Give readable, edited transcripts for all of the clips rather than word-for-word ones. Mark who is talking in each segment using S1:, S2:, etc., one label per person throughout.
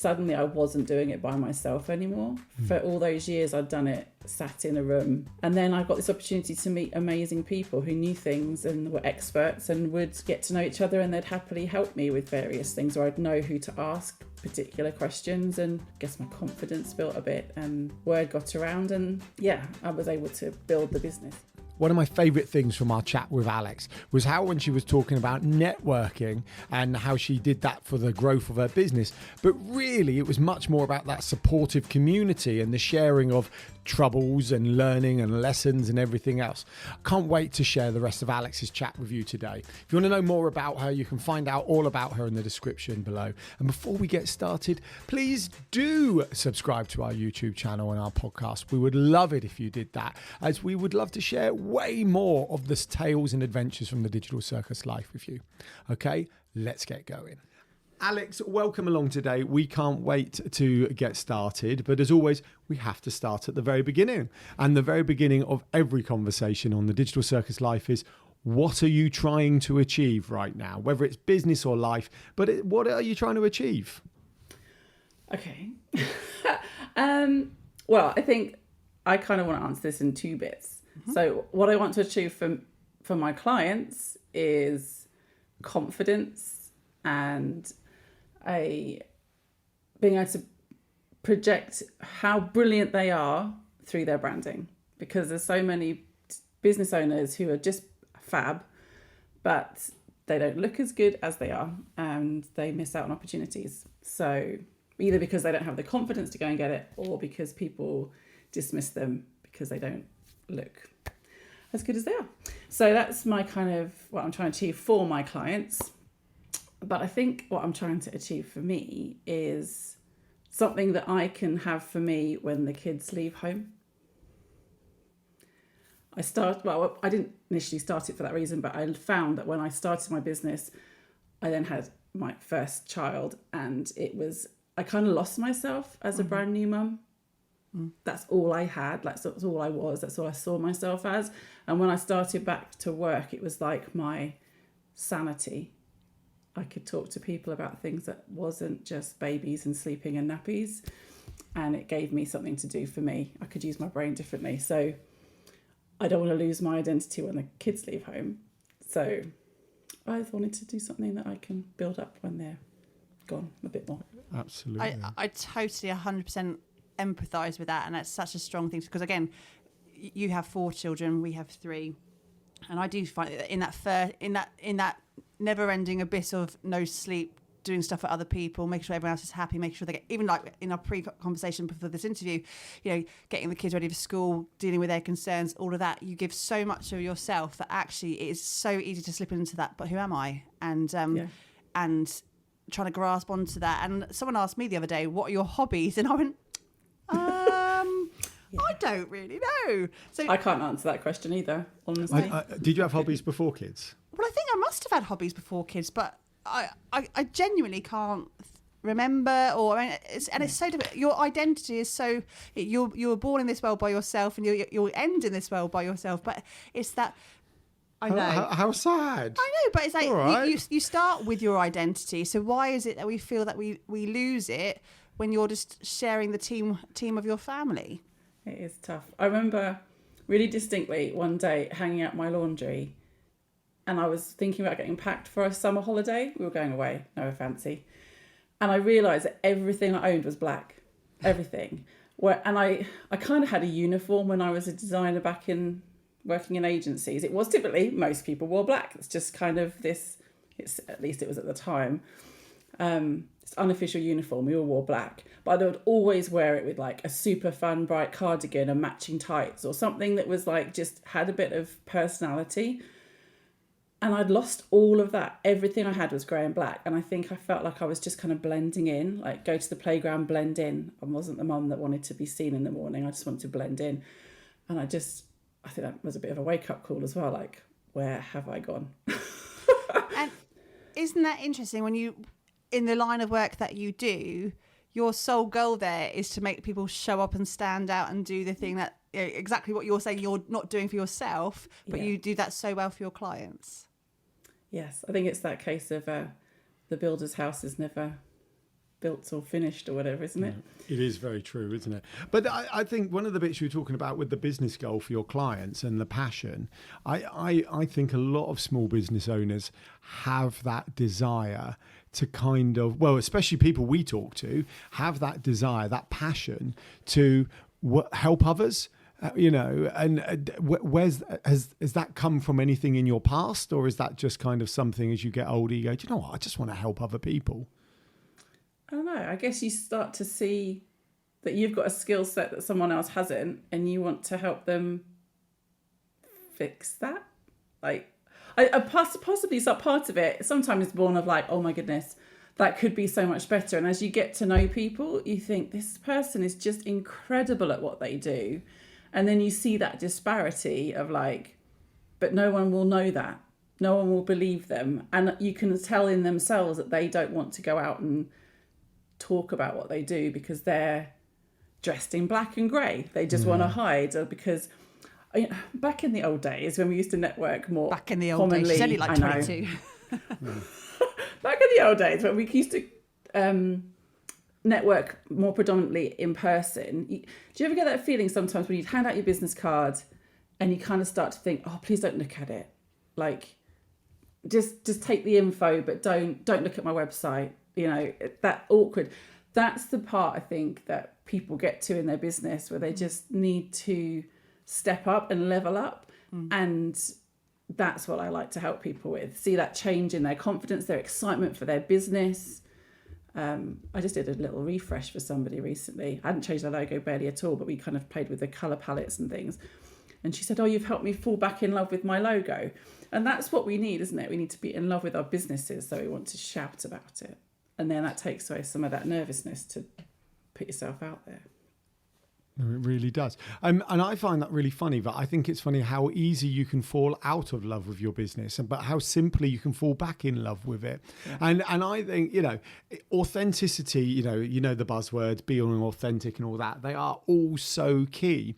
S1: Suddenly I wasn't doing it by myself anymore. For all those years I'd done it sat in a room, and then I got this opportunity to meet amazing people who knew things and were experts and would get to know each other, and they'd happily help me with various things, or I'd know who to ask particular questions, and I guess my confidence built a bit and word got around, and I was able to build the business.
S2: One of my favourite things from our chat with Alex was how when she was talking about networking and how she did that for the growth of her business, but really it was much more about that supportive community and the sharing of troubles and learning and lessons and everything else. Can't wait to share the rest of Alex's chat with you today. If you want to know more about her, you can find out all about her in the description below. And before we get started, please do subscribe to our YouTube channel and our podcast. We would love it if you did that, as we would love to share way more of the tales and adventures from the digital circus life with you. Okay, let's get going. Alex, welcome along today. We can't wait to get started, but as always, we have to start at the very beginning. And the very beginning of every conversation on the digital circus life is, what are you trying to achieve right now? Whether it's business or life, but what are you trying to achieve?
S1: Okay. Well, I think I kind of want to answer this in two bits. Mm-hmm. So what I want to achieve for my clients is confidence and being able to project how brilliant they are through their branding, because there's so many business owners who are just fab, but they don't look as good as they are and they miss out on opportunities. So either because they don't have the confidence to go and get it, or because people dismiss them because they don't look as good as they are. So that's my kind of what I'm trying to achieve for my clients. But I think what I'm trying to achieve for me is something that I can have for me when the kids leave home. I didn't initially start it for that reason, but I found that when I started my business, I then had my first child, and I kind of lost myself as a brand new mum. That's all I had. That's all I was. That's all I saw myself as. And when I started back to work, it was like my sanity. I could talk to people about things that wasn't just babies and sleeping and nappies, and it gave me something to do for me. I could use my brain differently. So I don't want to lose my identity when the kids leave home. So I wanted to do something that I can build up when they're gone a bit more.
S2: Absolutely.
S3: I totally 100% empathise with that, and that's such a strong thing, because again, you have 4 children, we have 3, and I do find that in that never-ending abyss of no sleep, doing stuff for other people, making sure everyone else is happy, making sure they get, even like in our pre-conversation before this interview, getting the kids ready for school, dealing with their concerns, all of that, you give so much of yourself that actually it is so easy to slip into that, but who am I? And trying to grasp onto that. And someone asked me the other day, what are your hobbies? And I went, I don't really know. So
S1: I can't answer that question either, honestly.
S2: Did you have hobbies before kids?
S3: Well, I think I must have had hobbies before kids, but I genuinely can't remember. It's so different. Your identity is so, you were born in this world by yourself, and you'll end in this world by yourself. But it's that, I know.
S2: How sad.
S3: I know, but it's like
S2: right.
S3: you start with your identity. So why is it that we feel that we lose it when you're just sharing the team of your family?
S1: It is tough. I remember really distinctly one day hanging out my laundry, and I was thinking about getting packed for a summer holiday. We were going away, no fancy. And I realised that everything I owned was black. Everything. And I kind of had a uniform when I was a designer back in working in agencies. It was typically, most people wore black. It's just kind of this, at least it was at the time, it's unofficial uniform. We all wore black. But I would always wear it with like a super fun, bright cardigan and matching tights, or something that was like, just had a bit of personality. And I'd lost all of that. Everything I had was grey and black. And I think I felt like I was just kind of blending in, like go to the playground, blend in. I wasn't the mum that wanted to be seen in the morning. I just wanted to blend in. And I think that was a bit of a wake-up call as well. Like, where have I gone?
S3: And isn't that interesting when you, in the line of work that you do, your sole goal there is to make people show up and stand out and do the thing that, exactly what you're saying you're not doing for yourself, but you do that so well for your clients.
S1: Yes, I think it's that case of the builder's house is never built or finished or whatever, isn't it?
S2: It is very true, isn't it? But I think one of the bits you were talking about with the business goal for your clients and the passion, I think a lot of small business owners have that desire to kind of, well, especially people we talk to, have that desire, that passion to help others. And has that come from anything in your past, or is that just kind of something as you get older you go, do you know what, I just want to help other people?
S1: I don't know. I guess you start to see that you've got a skill set that someone else hasn't, and you want to help them fix that. Like, possibly some part of it sometimes is born of like, oh my goodness, that could be so much better. And as you get to know people, you think this person is just incredible at what they do. And then you see that disparity of like, but no one will know that. No one will believe them. And you can tell in themselves that they don't want to go out and talk about what they do because they're dressed in black and grey. They just want to hide, or because back in the old days when we used to network more.
S3: Back in the old days, she's only like 22.
S1: Back in the old days when we used to network more predominantly in person. Do you ever get that feeling sometimes when you hand out your business card and you kind of start to think, oh, please don't look at it. Like, just take the info, but don't look at my website. That awkward. That's the part I think that people get to in their business where they just need to step up and level up. And that's what I like to help people with. See that change in their confidence, their excitement for their business. I just did a little refresh for somebody recently. I hadn't changed the logo barely at all, but we kind of played with the colour palettes and things. And she said, oh, you've helped me fall back in love with my logo. And that's what we need, isn't it? We need to be in love with our businesses, so we want to shout about it. And then that takes away some of that nervousness to put yourself out there.
S2: It really does. And I find that really funny, but I think it's funny how easy you can fall out of love with your business, but how simply you can fall back in love with it. Yeah. And I think, authenticity, the buzzwords, being authentic and all that, they are all so key.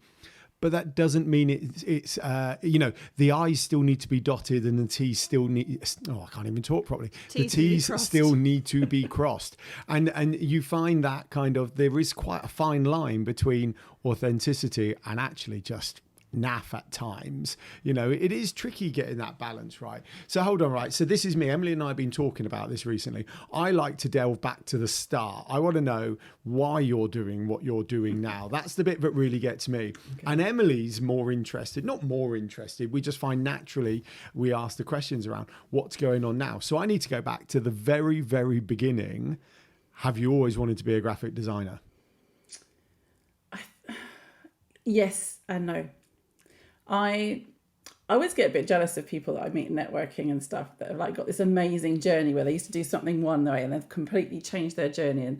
S2: But that doesn't mean it's the I's still need to be dotted and the T's still need, I can't even talk properly. The T's still need to be crossed. And you find that kind of, there is quite a fine line between authenticity and actually just naff at times. It is tricky getting that balance right. So hold on, right? So this is me. Emily and I have been talking about this recently. I like to delve back to the start. I want to know why you're doing what you're doing now. That's the bit that really gets me. Okay. And Emily's not more interested. We just find naturally we ask the questions around what's going on now. So I need to go back to the very, very beginning. Have you always wanted to be a graphic designer?
S1: Yes and no. I always get a bit jealous of people that I meet in networking and stuff that have like got this amazing journey where they used to do something one way and they've completely changed their journey.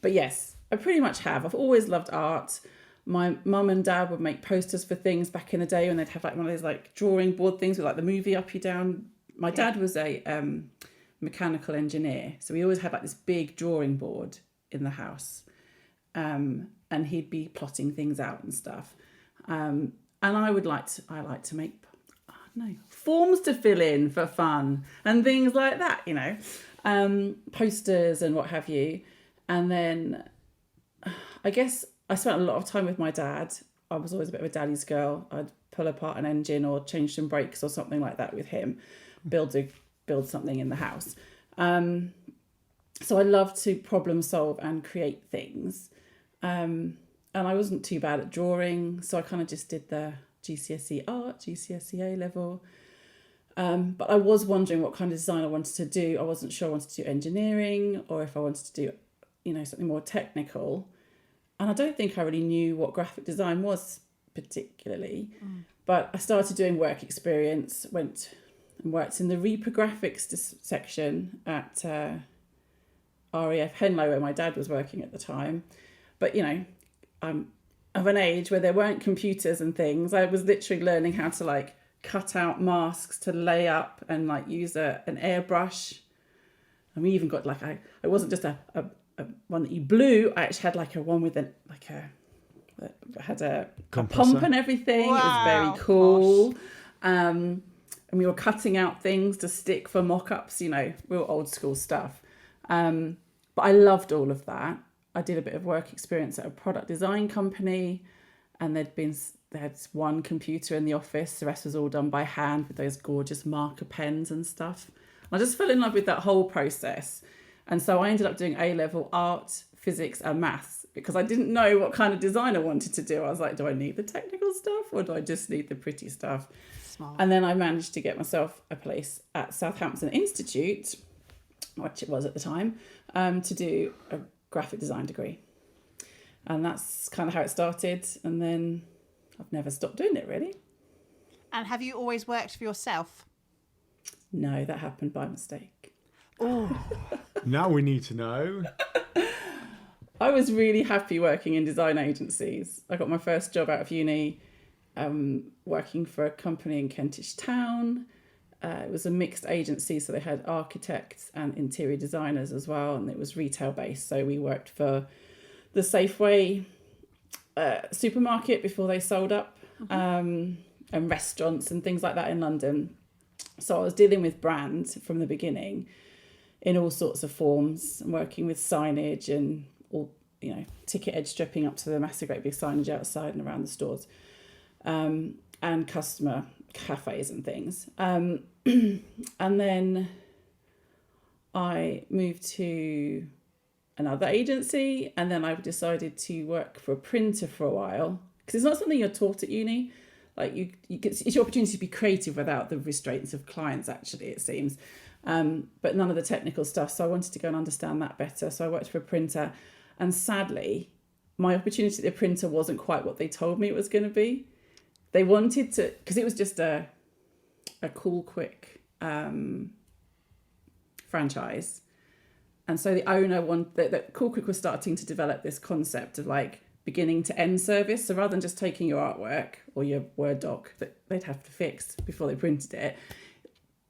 S1: But yes, I pretty much have. I've always loved art. My mum and dad would make posters for things back in the day when they'd have like one of those like drawing board things with like the movie up, you down. My dad was a mechanical engineer, so we always had like this big drawing board in the house, and he'd be plotting things out and stuff. And I like to make, forms to fill in for fun and things like that, posters and what have you. And then I guess I spent a lot of time with my dad. I was always a bit of a daddy's girl. I'd pull apart an engine or change some brakes or something like that with him, build something in the house. So I love to problem solve and create things. And I wasn't too bad at drawing, so I kind of just did the GCSE art, GCSE A level. But I was wondering what kind of design I wanted to do. I wasn't sure I wanted to do engineering or if I wanted to do, something more technical. And I don't think I really knew what graphic design was particularly. But I started doing work experience, went and worked in the reprographics section at RAF Henlow, where my dad was working at the time. But, I'm of an age where there weren't computers and things. I was literally learning how to like cut out masks to lay up and like use an airbrush. And we even got like it wasn't just a one that you blew. I actually had like a one with had a pump and everything. Wow. It was very cool. And we were cutting out things to stick for mock-ups. Real old school stuff. But But I loved all of that. I did a bit of work experience at a product design company, and they had one computer in the office. The rest was all done by hand with those gorgeous marker pens and stuff. And I just fell in love with that whole process. And so I ended up doing A-level art, physics and maths because I didn't know what kind of design I wanted to do. I was like, do I need the technical stuff or do I just need the pretty stuff?
S3: Smart.
S1: And then I managed to get myself a place at Southampton Institute, which it was at the time, to do a graphic design degree. And that's kind of how it started. And then I've never stopped doing it, really.
S3: And have you always worked for yourself?
S1: No, that happened by mistake.
S3: Oh,
S2: Now we need to know.
S1: I was really happy working in design agencies. I got my first job out of uni working for a company in Kentish Town. It was a mixed agency, so they had architects and interior designers as well, and it was retail based. So we worked for the Safeway supermarket before they sold up, and restaurants and things like that in London. So I was dealing with brands from the beginning in all sorts of forms, and working with signage and all, ticket edge stripping up to the massive great big signage outside and around the stores, and customer cafes and things. And then I moved to another agency, and then I decided to work for a printer for a while because it's not something you're taught at uni. Like you get, it's your opportunity to be creative without the restraints of clients, actually, it seems. But none of the technical stuff. So I wanted to go and understand that better. So I worked for a printer, and sadly, my opportunity at the printer wasn't quite what they told me it was going to be. They wanted to, because it was just a cool, quick franchise. And so the owner wanted, that Cool Quick was starting to develop this concept of like beginning to end service. So rather than just taking your artwork or your Word doc that they'd have to fix before they printed it,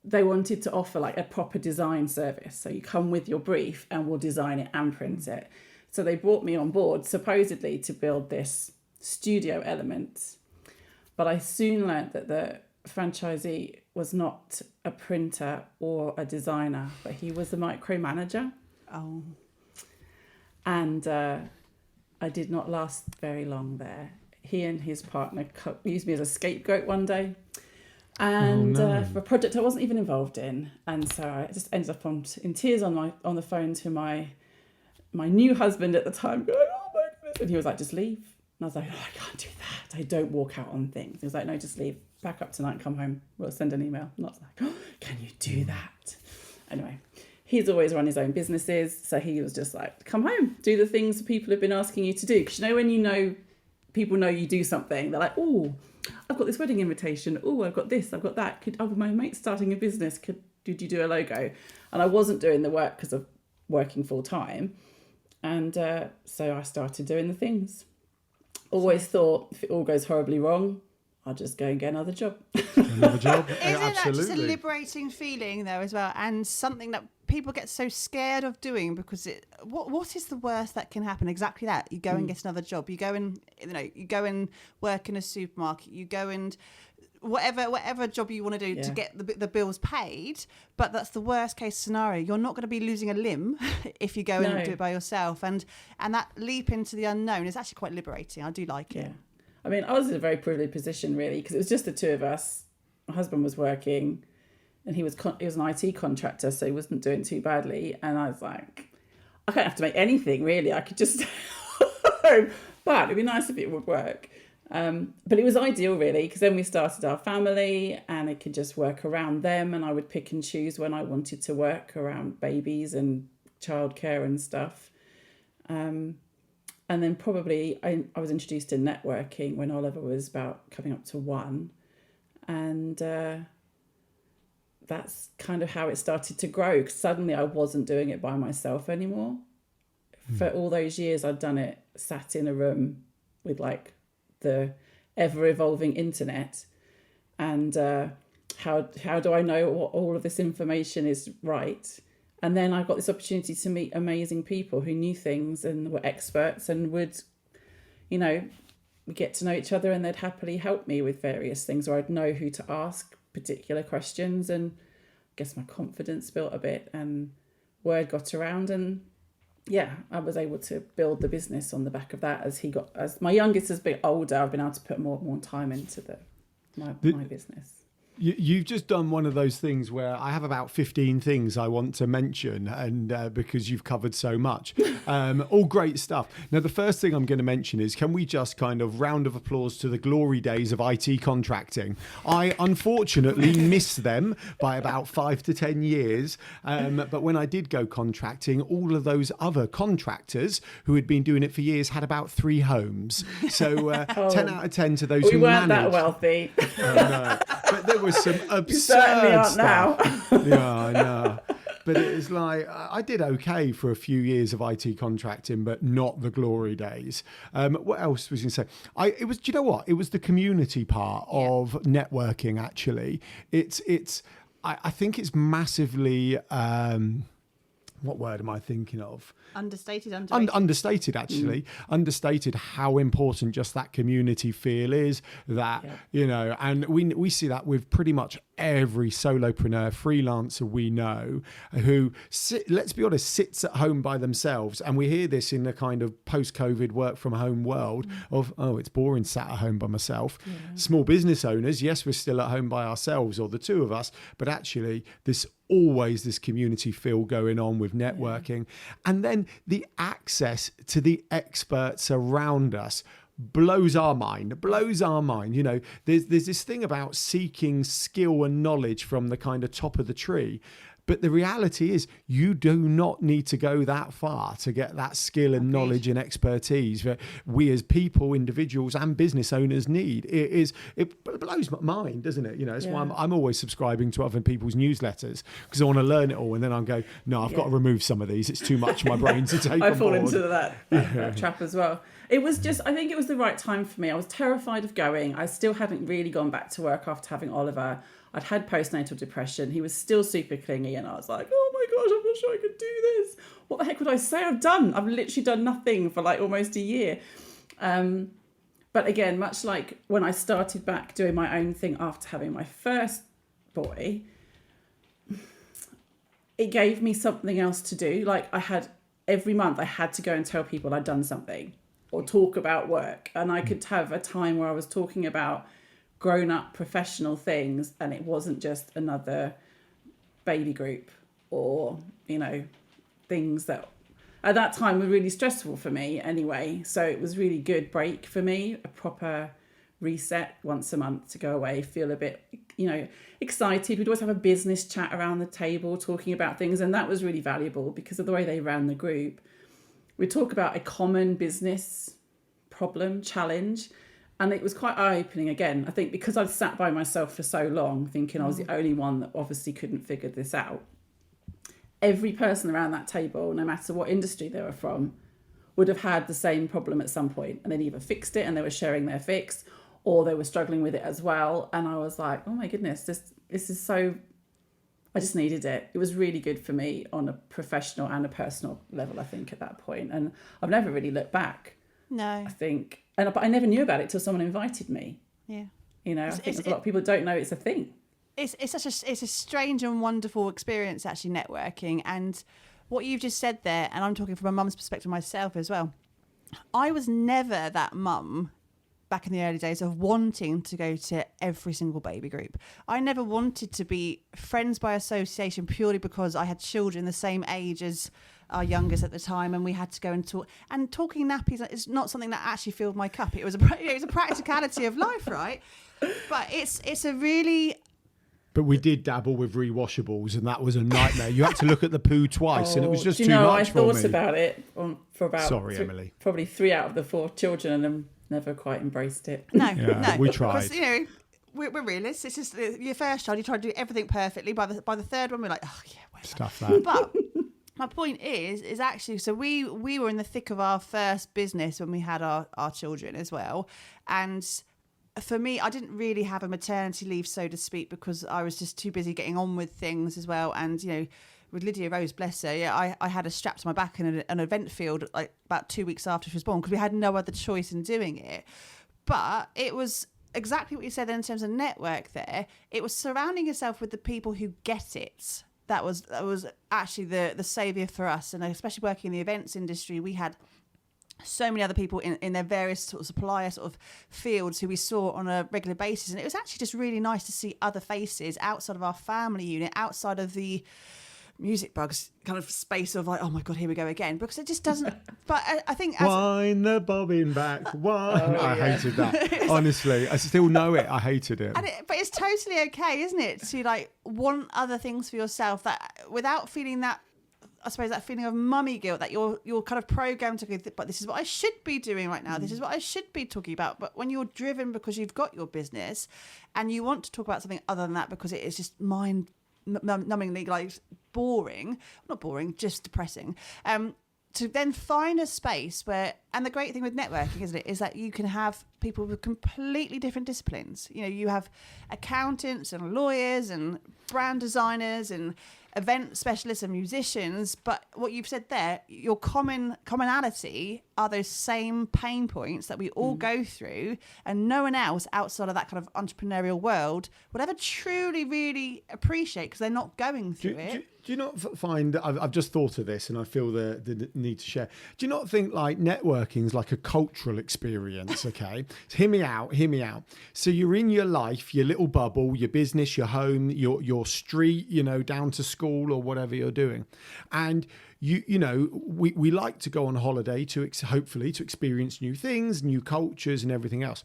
S1: they wanted to offer like a proper design service. So you come with your brief and we'll design it and print it. So they brought me on board supposedly to build this studio element. But I soon learned that the franchisee was not a printer or a designer, but he was a micromanager.
S3: oh,
S1: And I did not last very long there. He and his partner used me as a scapegoat one day, and for a project I wasn't even involved in. And so I just ended up in tears on the phone to my new husband at the time, going, "Oh my goodness!" And he was like, "Just leave." And I was like, "Oh, I can't do that. I don't walk out on things." He was like, "No, just leave. Pack up tonight and come home. We'll send an email." And I was like, "Oh, can you do that?" Anyway, he's always run his own businesses, so he was just like, "Come home, do the things people have been asking you to do." Because when people know you do something, they're like, "Oh, I've got this wedding invitation. Oh, I've got this, I've got that. My mate's starting a business. Did you do a logo?" And I wasn't doing the work because of working full time. And so I started doing the things. Always thought if it all goes horribly wrong, I'll just go and get another job.
S2: Another job?
S3: isn't that just a
S2: Absolutely.
S3: liberating feeling though as well, and something that people get so scared of doing because what is the worst that can happen? Exactly that. You go and get another job. You go and work in a supermarket. You go and whatever job you want to do to get the bills paid. But that's the worst case scenario. You're not going to be losing a limb if you go and do it by yourself. And that leap into the unknown is actually quite liberating. I do like it.
S1: Yeah. I mean, I was in a very privileged position, really, because it was just the two of us. My husband was working, and he was an IT contractor, so he wasn't doing too badly. And I was like, I don't have to make anything, really. I could just stay home. But it'd be nice if it would work. But it was ideal, really, because then we started our family, and it could just work around them. And I would pick and choose when I wanted to work around babies and childcare and stuff. And then probably I was introduced to networking when Oliver was about coming up to 1. And that's kind of how it started to grow. Because suddenly I wasn't doing it by myself anymore. For all those years I'd done it sat in a room with like the ever-evolving internet. And how do I know what all of this information is right? And then I got this opportunity to meet amazing people who knew things and were experts and would, we get to know each other, and they'd happily help me with various things, or I'd know who to ask particular questions. And I guess my confidence built a bit, and word got around, and yeah, I was able to build the business on the back of that. As my youngest has been older, I've been able to put more time into my business.
S2: You've just done one of those things where I have about 15 things I want to mention, and because you've covered so much, all great stuff. Now, the first thing I'm going to mention is, can we just kind of round of applause to the glory days of IT contracting? I unfortunately missed them by about 5 to 10 years. But when I did go contracting, all of those other contractors who had been doing it for years had about 3 homes. So 10 out of 10 to those who
S1: weren't
S2: managed.
S1: that wealthy.
S2: No. But there was some absurd
S1: You certainly aren't
S2: stuff.
S1: now.
S2: Yeah, I know. But it was like, I did okay for a few years of IT contracting, but not the glory days. What else was you going to say? Do you know what? It was the community part of networking, actually. I think it's massively, what word am I thinking of?
S3: Understated,
S2: understated, actually. Understated how important just that community feel is. That, and we see that with pretty much every solopreneur, freelancer we know who, let's be honest, sits at home by themselves. And we hear this in the kind of post-COVID work from home world of, it's boring sat at home by myself. Yeah. Small business owners, yes, we're still at home by ourselves, or the two of us, but actually always this community feel going on with networking. And then the access to the experts around us blows our mind. There's this thing about seeking skill and knowledge from the kind of top of the tree. But the reality is, you do not need to go that far to get that skill and knowledge and expertise that we as people, individuals and business owners need. It blows my mind, doesn't it? That's why I'm always subscribing to other people's newsletters, because I want to learn it all. And then I'll go, no, I've got to remove some of these. It's too much for my brain to take
S1: I
S2: on
S1: fall
S2: board.
S1: into that trap as well. It was I think it was the right time for me. I was terrified of going. I still hadn't really gone back to work after having Oliver. I'd had postnatal depression. He was still super clingy, and I was like, oh my gosh, I'm not sure I could do this. What the heck would I say I've done? I've literally done nothing for like almost a year. But again, much like when I started back doing my own thing after having my first boy, it gave me something else to do. Like every month I had to go and tell people I'd done something or talk about work. And I could have a time where I was talking about grown-up professional things, and it wasn't just another baby group or things that at that time were really stressful for me anyway. So it was really good break for me, a proper reset once a month to go away, feel a bit excited. We'd always have a business chat around the table talking about things, and that was really valuable because of the way they ran the group. We'd talk about a common business problem, challenge. And it was quite eye-opening again, I think, because I'd sat by myself for so long thinking I was the only one that obviously couldn't figure this out. Every person around that table, no matter what industry they were from, would have had the same problem at some point, and they'd either fixed it and they were sharing their fix, or they were struggling with it as well. And I was like, oh my goodness, this is so... I just needed it. It was really good for me on a professional and a personal level, I think, at that point. And I've never really looked back.
S3: No.
S1: I think... But I never knew about it till someone invited me. Yeah. I think there's a lot of people don't know it's a thing. It's
S3: a strange and wonderful experience, actually, networking. And what you've just said there, and I'm talking from a mum's perspective myself as well. I was never that mum back in the early days of wanting to go to every single baby group. I never wanted to be friends by association purely because I had children the same age as our youngest at the time, and we had to go and talk. And talking nappies is not something that actually filled my cup. It was a practicality of life, right? But it's a really...
S2: But we did dabble with rewashables, and that was a nightmare. You had to look at the poo twice, and it was just too much for me.
S1: I thought about it for about
S2: Emily.
S1: Probably 3 out of the 4 children, and never quite embraced it.
S3: No,
S2: we tried.
S3: Because, we're realists. It's just your first child, you try to do everything perfectly. By the third one, we're like, oh yeah, whatever.
S2: Stuff that.
S3: But my point is actually, so we were in the thick of our first business when we had our children as well, and for me, I didn't really have a maternity leave, so to speak, because I was just too busy getting on with things as well. And, with Lydia Rose, bless her, I had her strapped to my back in an event field like about 2 weeks after she was born because we had no other choice in doing it. But it was exactly what you said in terms of network there. It was surrounding yourself with the people who get it. that was actually the saviour for us. And especially working in the events industry, we had so many other people in their various sort of supplier sort of fields who we saw on a regular basis. And it was actually just really nice to see other faces outside of our family unit, outside of the music bugs kind of space of like, oh my God, here we go again, because it just doesn't. But I think
S2: wind the bobbin back, wind. I hated that. Honestly, I still know it. I hated it.
S3: But it's totally okay, isn't it, to like want other things for yourself that without feeling that, I suppose, that feeling of mummy guilt that you're kind of programmed to go, but this is what I should be doing right now. This is what I should be talking about. But when you're driven because you've got your business and you want to talk about something other than that because it is just mind-numbingly like not boring, just depressing. To then find a space where, and the great thing with networking, isn't it, is that you can have people with completely different disciplines. You know, you have accountants and lawyers and brand designers and event specialists and musicians, but what you've said there, your commonality are those same pain points that we all go through, and no one else outside of that kind of entrepreneurial world would ever truly really appreciate, because they're not going through it.
S2: Do you not find, I've just thought of this and I feel the need to share. Do you not think like networking is like a cultural experience, okay? So hear me out. So you're in your life, your little bubble, your business, your home, your street, you know, down to school or whatever you're doing. And you know, we like to go on holiday hopefully to experience new things, new cultures and everything else.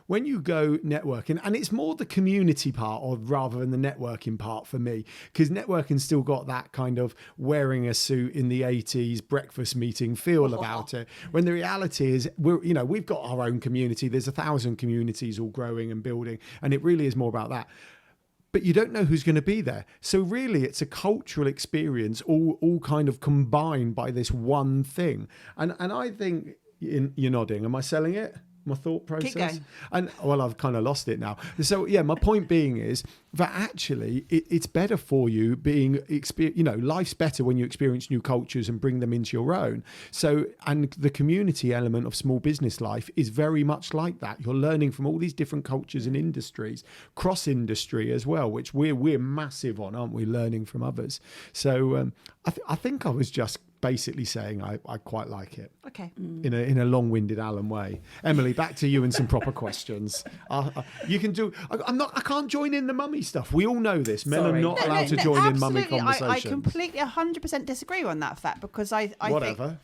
S2: When you go networking, and it's more the community part rather than the networking part for me, because networking still got that kind of wearing a suit in the 80s breakfast meeting feel about it. When the reality is, we've got our own community. There's 1,000 communities all growing and building, and it really is more about that. But you don't know who's going to be there. So really, it's a cultural experience, all kind of combined by this one thing. And I think, you're nodding, am I selling it? My thought process?
S3: Keep going.
S2: And well, I've kind of lost it now. So yeah, my point being is that actually it's better for you life's better when you experience new cultures and bring them into your own. So, and the community element of small business life is very much like that. You're learning from all these different cultures and industries, cross industry as well, which we're massive on, aren't we? Learning from others. So I think I was just basically saying I quite like it.
S3: Okay.
S2: In a long-winded Alan way. Emily, back to you and some proper questions. You can do. I can't join in the mummy stuff. We all know this. Men are not allowed to join in mummy conversations.
S3: I completely 100% disagree on that fact, because I
S2: whatever.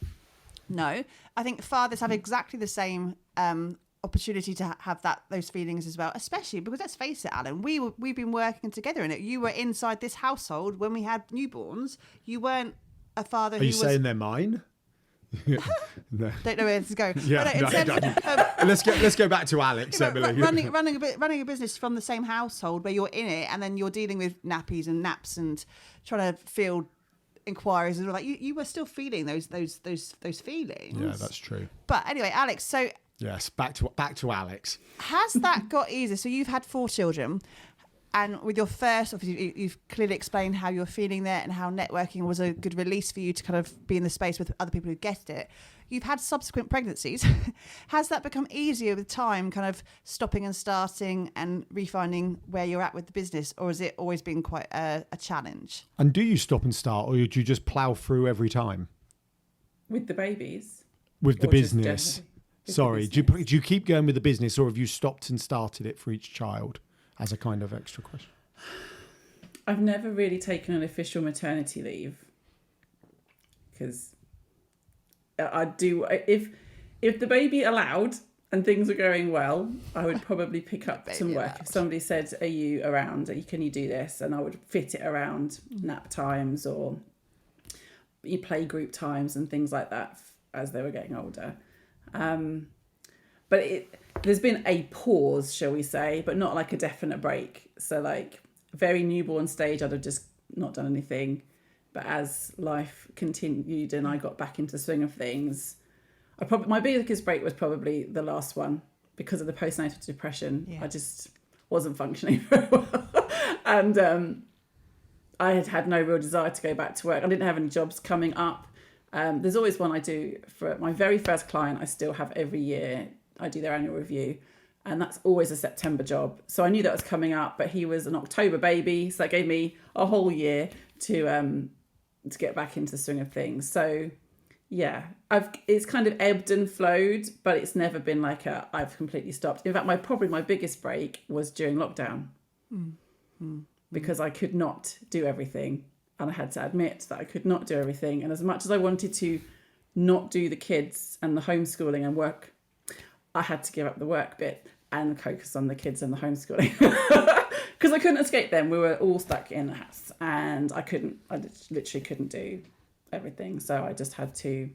S3: No, I think fathers have exactly the same opportunity to have those feelings as well, especially because, let's face it, Alan, we've been working together in it. You were inside this household when we had newborns. You weren't a father who was...
S2: Are you saying they're mine? No.
S3: Don't know where this is going.
S2: Yeah, let's go back to Alex, Emily.
S3: Running a business from the same household where you're in it, and then you're dealing with nappies and naps and trying to field inquiries and all that. You were still feeling those feelings.
S2: Yeah, that's true.
S3: But anyway, Alex, so
S2: yes, back to Alex.
S3: Has that got easier? So you've had 4 children. And with your first, obviously, you've clearly explained how you're feeling there and how networking was a good release for you to kind of be in the space with other people who get it. You've had subsequent pregnancies. Has that become easier with time, kind of stopping and starting and refinding where you're at with the business? Or has it always been quite a challenge?
S2: And do you stop and start, or do you just plough through every time?
S1: With the babies?
S2: With the business? Sorry, do you keep going with the business, or have you stopped and started it for each child? As a kind of extra question.
S1: I've never really taken an official maternity leave, because I do. If the baby allowed and things were going well, I would probably pick up some work. If somebody said, "Are you around? Can you do this?" and I would fit it around nap times or play group times and things like that as they were getting older. But there's been a pause, shall we say, but not like a definite break. So like very newborn stage, I'd have just not done anything. But as life continued and I got back into the swing of things, my biggest break was probably the last one, because of the postnatal depression. Yeah. I just wasn't functioning very well. And I had no real desire to go back to work. I didn't have any jobs coming up. There's always one I do for my very first client. I still have every year. I do their annual review. and that's always a September job. So I knew that was coming up, but he was an October baby, so that gave me a whole year to get back into the swing of things. So yeah, it's kind of ebbed and flowed, but it's never been like I've completely stopped. In fact, my biggest break was during lockdown because I could not do everything, and I had to admit that I could not do everything. And as much as I wanted to not do the kids and the homeschooling and work, I had to give up the work bit and focus on the kids and the homeschooling because I couldn't escape them. We were all stuck in the house, and I literally couldn't do everything. So I just had to,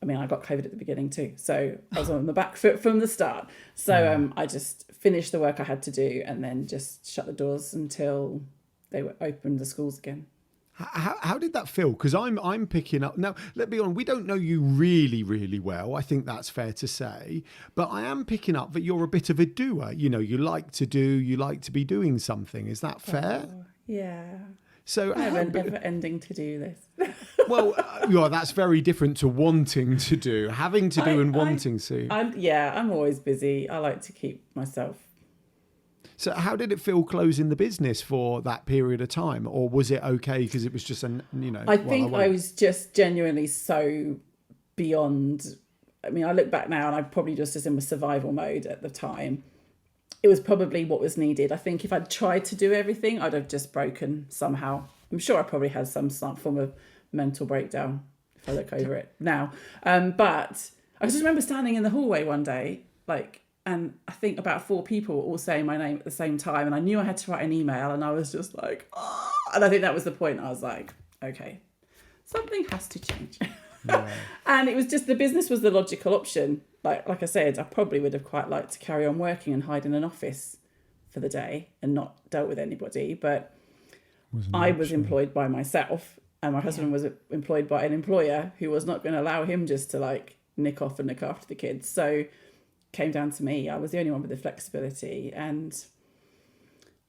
S1: I got COVID at the beginning too, so I was on the back foot from the start. So I just finished the work I had to do and then just shut the doors until they were opened the schools again.
S2: How did that feel? Because I'm picking up now. Let's be honest, we don't know you really, really well. I think that's fair to say. But I am picking up that you're a bit of a doer. You know, you like to be doing something. Is that fair?
S1: Oh, yeah.
S2: So
S1: I have an never-ending to-do list.
S2: Well, that's very different to wanting to do, having to do, and wanting to.
S1: I'm always busy. I like to keep myself.
S2: So how did it feel closing the business for that period of time? Or was it okay because it was just
S1: I think I was just genuinely so beyond. I look back now and I probably just was in survival mode at the time. It was probably what was needed. I think if I'd tried to do everything, I'd have just broken somehow. I'm sure I probably had some form of mental breakdown if I look over it now. But I just remember standing in the hallway one day, and I think about 4 people were all saying my name at the same time. And I knew I had to write an email, and I was just like, oh. And I think that was the point. I was like, okay, something has to change. Yeah. And it was just, the business was the logical option. Like I said, I probably would have quite liked to carry on working and hide in an office for the day and not dealt with anybody. But I was employed by myself, and my husband was employed by an employer who was not going to allow him just to nick off and look after the kids. So came down to me. I was the only one with the flexibility, and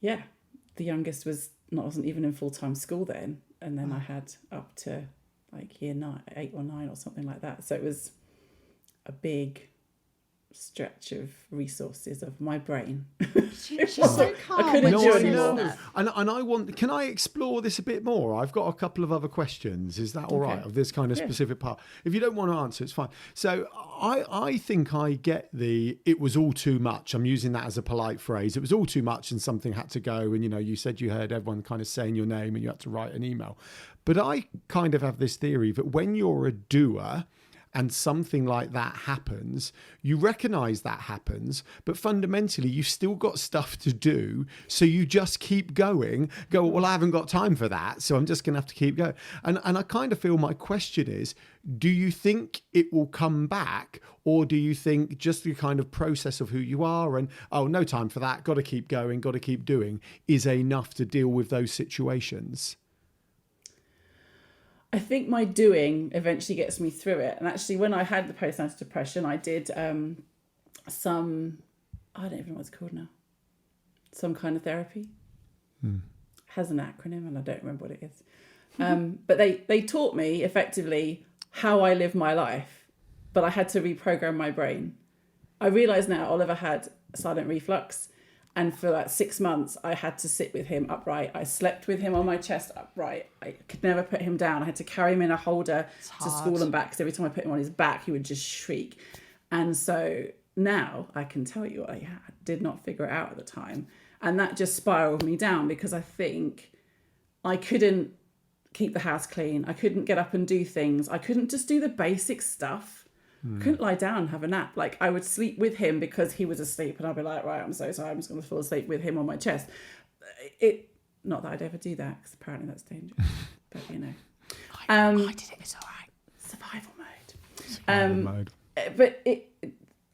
S1: the youngest wasn't even in full-time school then, and then I had up to year 8 or 9 or something like that. So it was a big stretch of resources of my brain.
S3: She's so calm.
S1: I couldn't do anymore.
S2: And can I explore this a bit more? I've got a couple of other questions. Is that all right? Of this kind of specific part. If you don't want to answer, it's fine. So I think I get it was all too much. I'm using that as a polite phrase. It was all too much and something had to go. And, you said you heard everyone kind of saying your name and you had to write an email. But I kind of have this theory that when you're a doer, and something like that happens, you recognize that happens, but fundamentally you've still got stuff to do. So you just keep going, well, I haven't got time for that, so I'm just going to have to keep going. And I kind of feel my question is, do you think it will come back, or do you think just the kind of process of who you are and, no time for that, got to keep going, got to keep doing, is enough to deal with those situations?
S1: I think my doing eventually gets me through it. And actually, when I had the postnatal depression, I did some, I don't even know what it's called now, some kind of therapy. Has an acronym and I don't remember what it is. But they taught me effectively how I live my life, but I had to reprogram my brain. I realise now Oliver had silent reflux. And for 6 months, I had to sit with him upright. I slept with him on my chest upright. I could never put him down. I had to carry him in a holder to school and back, because every time I put him on his back, he would just shriek. And so now I can tell you I did not figure it out at the time. And that just spiraled me down, because I think I couldn't keep the house clean. I couldn't get up and do things. I couldn't just do the basic stuff. Couldn't lie down and have a nap. I would sleep with him because he was asleep, and I'd be like, right, I'm so sorry, I'm just going to fall asleep with him on my chest. Not that I'd ever do that, because apparently that's dangerous. But
S3: I did it. It's all right.
S1: Survival mode. But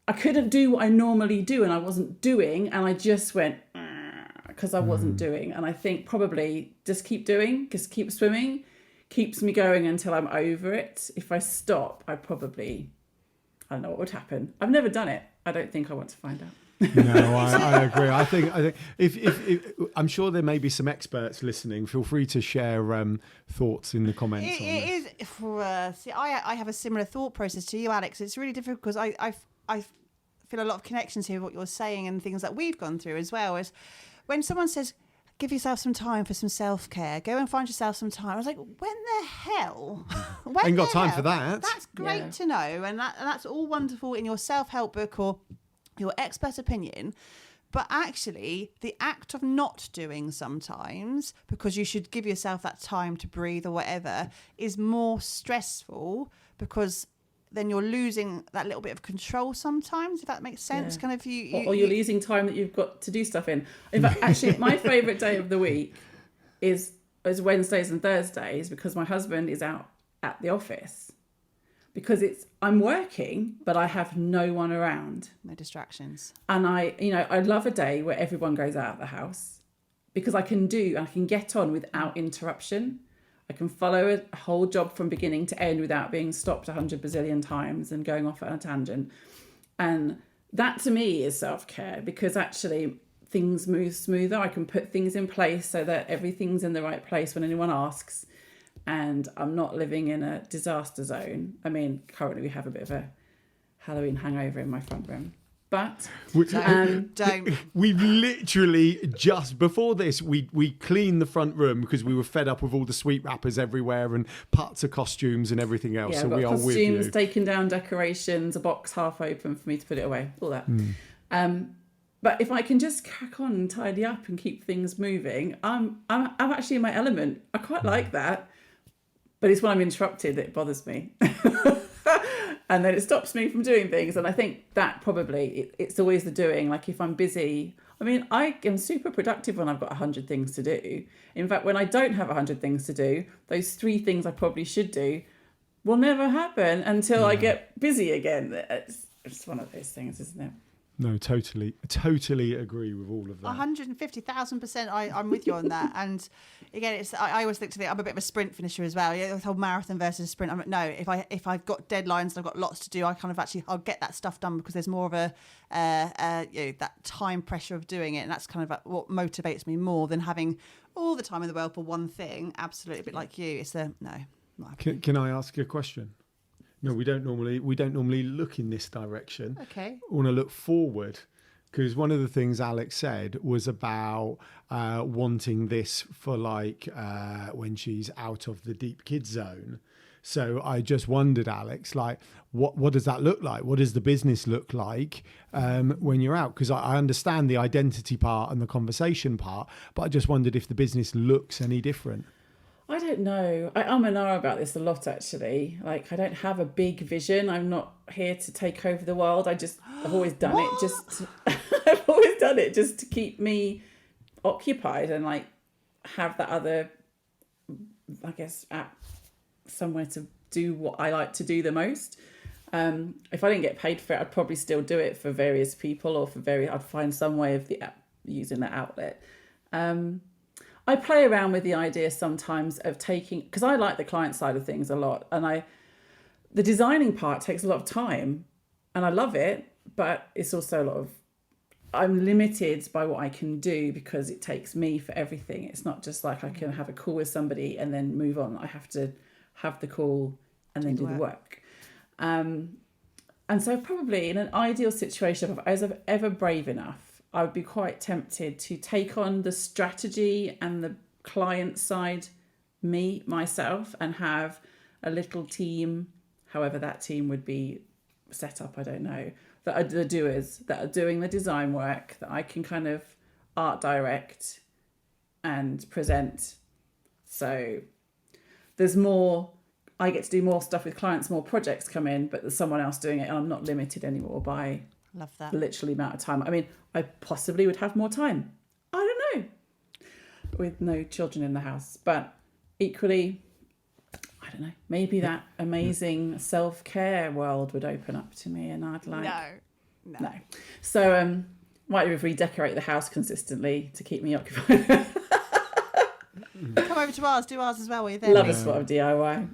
S1: I couldn't do what I normally do, and I wasn't doing, and I just went because I wasn't doing. And I think probably just keep doing, just keep swimming, keeps me going until I'm over it. If I stop, I don't know what would happen. I've never done it. I don't think I want to find out.
S2: No, I agree. I think if I'm sure there may be some experts listening. Feel free to share thoughts in the comments. I
S3: have a similar thought process to you, Alex. It's really difficult because I feel a lot of connections here with what you're saying and things that we've gone through as well. Is when someone says, give yourself some time for some self-care, go and find yourself some time. I was like, when the hell?
S2: Ain't got time for that.
S3: That's great to know. And that's all wonderful in your self-help book or your expert opinion. But actually, the act of not doing sometimes, because you should give yourself that time to breathe or whatever, is more stressful because then you're losing that little bit of control sometimes, if that makes sense.
S1: Yeah.
S3: Kind of
S1: or you're losing time that you've got to do stuff in. In fact, actually, my favourite day of the week is Wednesdays and Thursdays because my husband is out at the office. Because I'm working, but I have no one around.
S3: No distractions.
S1: And I love a day where everyone goes out of the house because I can get on without interruption. I can follow a whole job from beginning to end without being stopped 100 bazillion times and going off on a tangent. And that to me is self-care because actually things move smoother. I can put things in place so that everything's in the right place when anyone asks. And I'm not living in a disaster zone. I mean, currently we have a bit of a Halloween hangover in my front room. But
S3: don't.
S2: We've literally just before this, we cleaned the front room because we were fed up with all the sweet wrappers everywhere and parts of costumes and everything else.
S1: Yeah,
S2: so
S1: I've got
S2: we are with you.
S1: costumes, taken down decorations, a box half open for me to put it away, all that. But if I can just crack on and tidy up and keep things moving, I'm actually in my element. I quite like that. But it's when I'm interrupted that it bothers me. And then it stops me from doing things. And I think that probably, it's always the doing. Like if I'm busy, I mean, I am super productive when I've got 100 things to do. In fact, when I don't have 100 things to do, those 3 things I probably should do will never happen until I get busy again. It's one of those things, isn't it?
S2: No, totally agree with all of that.
S3: 150,000%. I'm with you on that. And again, I always think I'm a bit of a sprint finisher as well. The whole marathon versus sprint. I'm like, no, if I've got deadlines and I've got lots to do, I'll get that stuff done because there's more of a that time pressure of doing it, and that's kind of what motivates me more than having all the time in the world for one thing. Absolutely, a bit like you. It's no. Not happening.
S2: Can I ask you a question? No, we don't normally look in this direction.
S3: Okay.
S2: We want to look forward because one of the things Alex said was about wanting this for when she's out of the deep kids zone. So I just wondered, Alex, what does that look like? What does the business look like when you're out? Because I understand the identity part and the conversation part, but I just wondered if the business looks any different.
S1: I don't know. I'm and ah about this a lot, actually. Like, I don't have a big vision. I'm not here to take over the world. I've always done it. I've always done it just to keep me occupied and have that other, I guess, somewhere to do what I like to do the most. If I didn't get paid for it, I'd probably still do it for various people or I'd find some way of using that outlet. I play around with the idea sometimes of because I like the client side of things a lot, and the designing part takes a lot of time, and I love it, but it's also a lot of, I'm limited by what I can do because it takes me for everything. It's not just like I can have a call with somebody and then move on. I have to have the call and then do the work. And so probably in an ideal situation, if I was ever brave enough, I would be quite tempted to take on the strategy and the client side, myself, and have a little team, however that team would be set up, I don't know, that are the doers, that are doing the design work, that I can kind of art direct and present. So there's more, I get to do more stuff with clients, more projects come in, but there's someone else doing it and I'm not limited anymore by
S3: Love that.
S1: literally amount of time. I mean, I possibly would have more time. I don't know. With no children in the house. But equally, I don't know, maybe that amazing self-care world would open up to me and I'd No. So, might even redecorate the house consistently to keep me occupied.
S3: Come over to ours, do ours as well while you're there.
S1: Love a spot of DIY.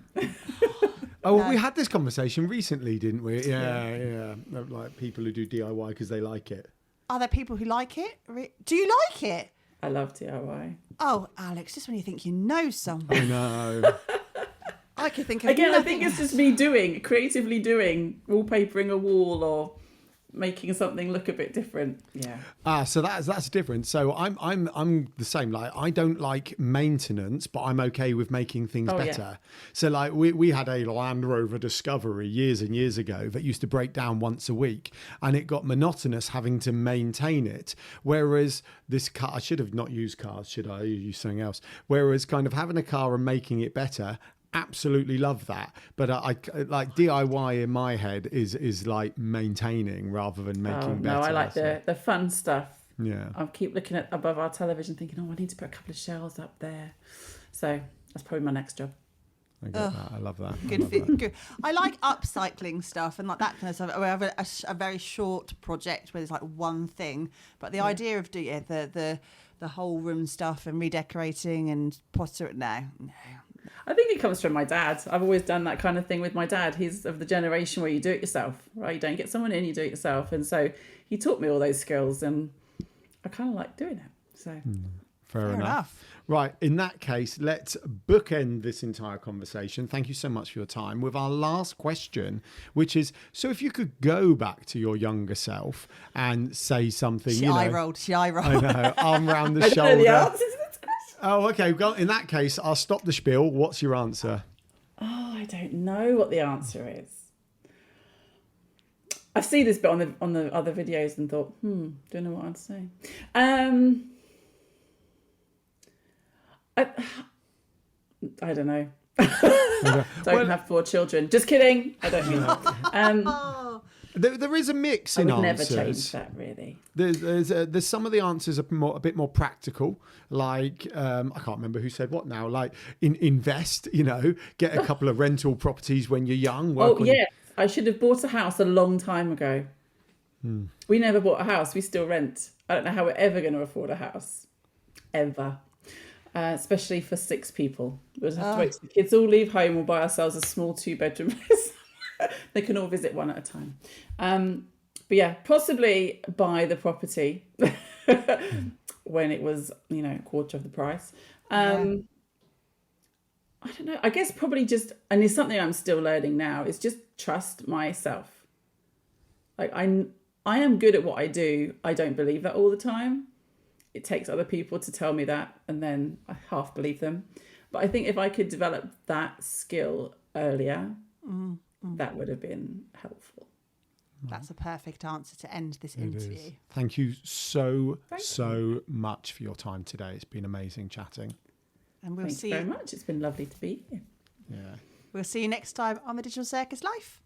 S2: We had this conversation recently, didn't we? Yeah. Like people who do DIY because they like it.
S3: Are there people who like it? Do you like it?
S1: I love DIY.
S3: Oh, Alex, just when you think you know someone.
S2: I know.
S3: I could think of
S1: Again, I
S3: nothing
S1: think it's just me creatively doing, wallpapering a wall or making something look a bit different. Yeah.
S2: So that's different. So I'm the same. Like, I don't like maintenance, but I'm okay with making things better. So like we had a Land Rover Discovery years and years ago that used to break down once a week, and it got monotonous having to maintain it. Whereas this car, I should have not used cars, should I? Use something else. Whereas kind of having a car and making it better, absolutely love that. But I like DIY in my head is like maintaining rather than making better.
S1: No, I like the fun stuff.
S2: Yeah.
S1: I keep looking at above our television thinking, I need to put a couple of shelves up there. So that's probably my next job.
S2: I get that. I love that.
S3: Good. I like upcycling stuff and like that kind of stuff. We have a very short project where there's like one thing, but the idea of doing the whole room stuff and redecorating and potter, no.
S1: I think it comes from my dad. I've always done that kind of thing with my dad. He's of the generation where you do it yourself, right? You don't get someone in, you do it yourself. And so he taught me all those skills, and I kind of like doing it. So
S2: Fair enough. Right. In that case, let's bookend this entire conversation. Thank you so much for your time with our last question, which is, so if you could go back to your younger self and say something,
S3: She eye rolled.
S2: I know, arm round the
S1: I
S2: shoulder.
S1: don't know the answer to this question.
S2: Oh, okay. Well, in that case, I'll stop the spiel. What's your answer?
S1: Oh, I don't know what the answer is. I've seen this bit on the other videos and thought, don't know what I'd say. I don't know. Don't have 4 children. Just kidding. I don't mean that.
S2: There is a mix
S1: I
S2: in
S1: would
S2: answers.
S1: never change that, really.
S2: There's some of the answers are a bit more practical. Like I can't remember who said what now. Like invest, get a couple of rental properties when you're young.
S1: I should have bought a house a long time ago. We never bought a house. We still rent. I don't know how we're ever going to afford a house, ever. Especially for 6 people. We'll have to wait till the kids all leave home. We'll buy ourselves a small 2-bedroom place. They can all visit one at a time. But yeah, possibly buy the property when it was, quarter of the price. I don't know. I guess probably just, and it's something I'm still learning now, is just trust myself. Like I am good at what I do. I don't believe that all the time. It takes other people to tell me that, and then I half believe them. But I think if I could develop that skill earlier, that would have been helpful.
S3: That's a perfect answer to end this interview.
S2: Thank you so much for your time today. It's been amazing chatting.
S3: And we'll
S1: Thank
S3: see
S1: you very much. It's been lovely to be here.
S2: Yeah.
S3: We'll see you next time on the Digital Circus Life.